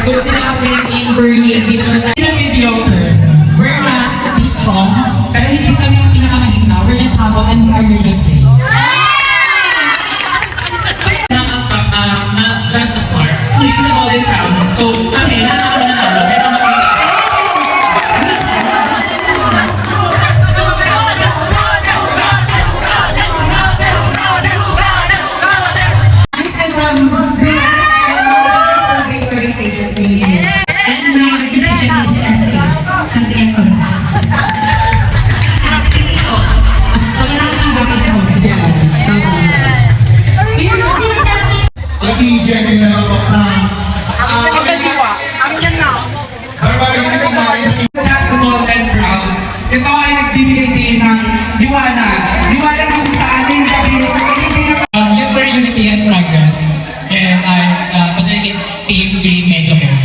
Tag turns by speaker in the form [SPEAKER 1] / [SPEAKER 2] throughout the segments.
[SPEAKER 1] kung sila Philippine, Berlin, dito na tayo mediocre. We're not too strong, pero hindi kami yung pinakamahina. We're just humble and we are here just today.
[SPEAKER 2] Not just a star. It's a golden crown. So, kami, nanalo. Pero
[SPEAKER 3] si Jenny na nabok na
[SPEAKER 1] The golden crown. Ito ay nagbibigay din ng liwanag. Liwanag kung saan yung gabi.
[SPEAKER 4] Youth for Unity and Progress. And I'm facilitating Team Green Medyo Care.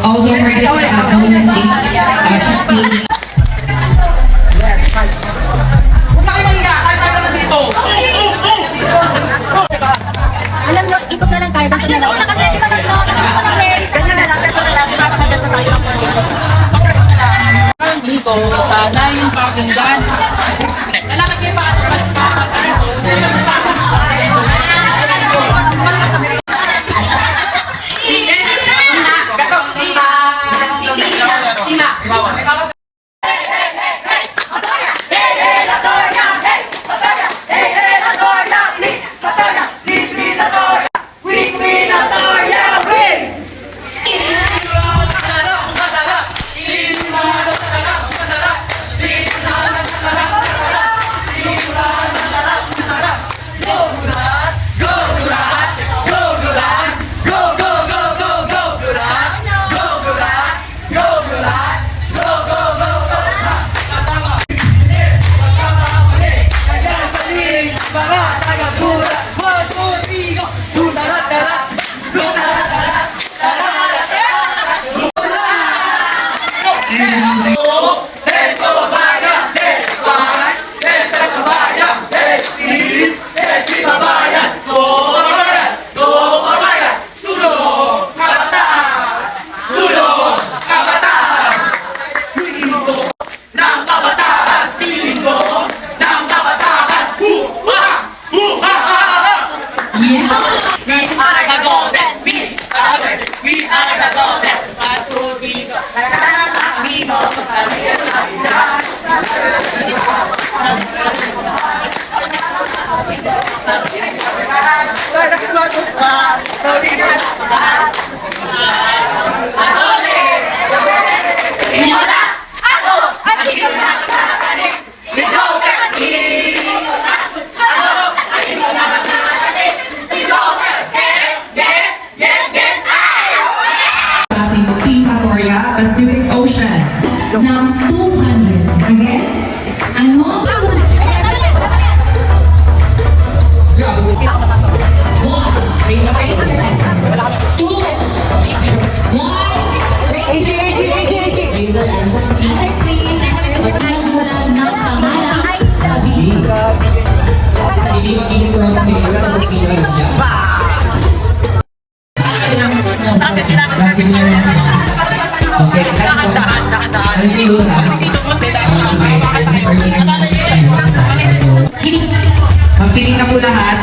[SPEAKER 5] Also for this bonus team,
[SPEAKER 6] alam nyo, ikot na lang tayo. Bakit na lang una kasi, di ba tatlo? Tatlo ko lang eh. Ganyan na lang, tatlo na lang. Di ba nakaganda tayo ang connection? Pagkasa na lang.
[SPEAKER 7] Dito, sana yung pakinggan. Lalakad kayo pa.
[SPEAKER 5] Pacific Ocean. Ng 200. Again? Ano?
[SPEAKER 1] Hindi magiging bronze medal ang pinag niya. Okay, ang kilusan. Magtinig na po lahat.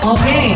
[SPEAKER 4] Okay.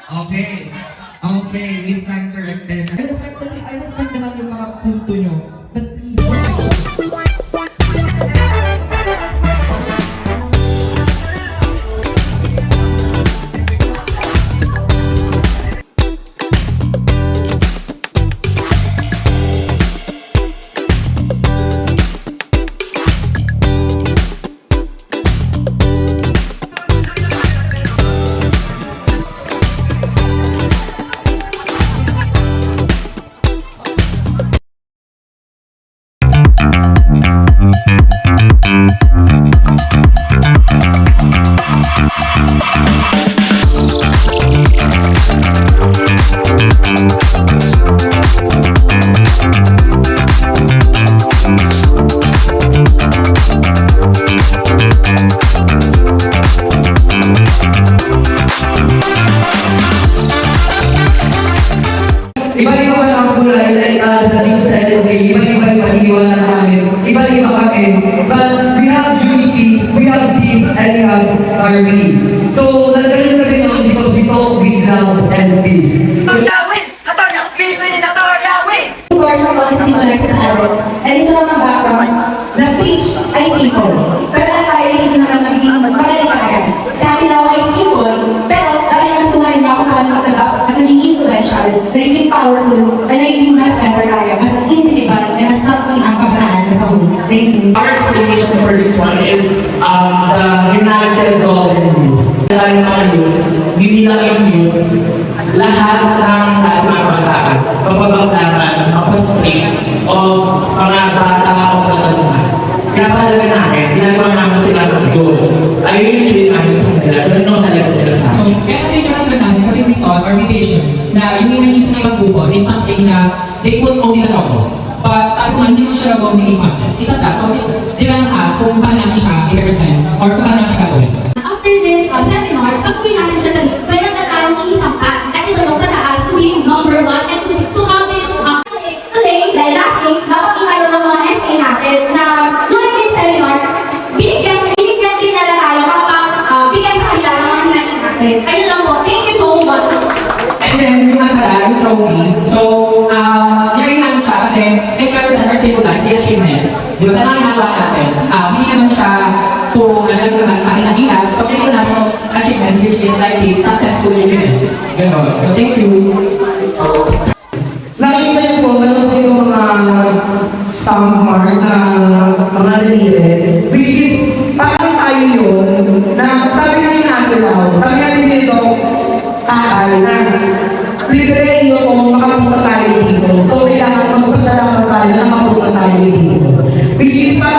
[SPEAKER 1] Okay. Okay, we stand corrected. I respect naman yung mga punto nyo. But please,
[SPEAKER 8] Iba-iba lang ang kulay sa dito sa LOK, iba-iba yung paniniwala namin, iba-iba kami, but we have unity, we have peace, and we have harmony. So, nagkaroon kami noon because we talk with love and peace.
[SPEAKER 6] Word na magsisimula sa araw. And ito naman background, na pitch ay simple. Pero ang tayo hindi naman nagiging magalikagan. Sa akin ako ay simple, pero dahil natutunan niya kung paano magkagap at naging influential, nagiging powerful, at nagiging mas better tayo as an individual and as something ang kapanaan na sa huli. Thank you.
[SPEAKER 2] Our explanation for this one is the United Golden Youth. Dahil mga youth, hindi lang yung youth, lahat ng mga kabataan, mapabagdaman, mapaspring, o mga bata o katanungan. Pinapahalaga namin, ginagawa namin sila ng goal. Ayun yung treat namin sa kanila, pero no halaga nila sa
[SPEAKER 4] So,
[SPEAKER 2] amin.
[SPEAKER 4] kaya na-nature lang namin kasi we thought or we vision na yung inaisip na ibang grupo is something na they put only the logo. But sabi ko, hindi mo siya logo magiging partners. It's a that. So, it's kailangan us kung paano namin siya i-represent or kung paano namin siya gagawin.
[SPEAKER 5] After this seminar, pag-uwi natin sa Talit, meron na tayong
[SPEAKER 4] And then, yung pala, yung trophy. So, nilagay namin siya kasi it represents or symbolize the achievements. Di ba, sa mga ginagawa natin, hindi naman siya puro, alam naman, pakinadinas. So, pinag namin yung achievements which is like these successful events. Ganon. So, thank you.
[SPEAKER 8] Nakikita niyo po, meron po yung mga stamp mark na mga nalilin, which is parang tayo yun, na sabi nga yung nakilaw, sabi nga nito, kakay na, privilegyo kung makapunta tayo dito. So, kailangan magpasalamat tayo na makapunta tayo dito. Which is parang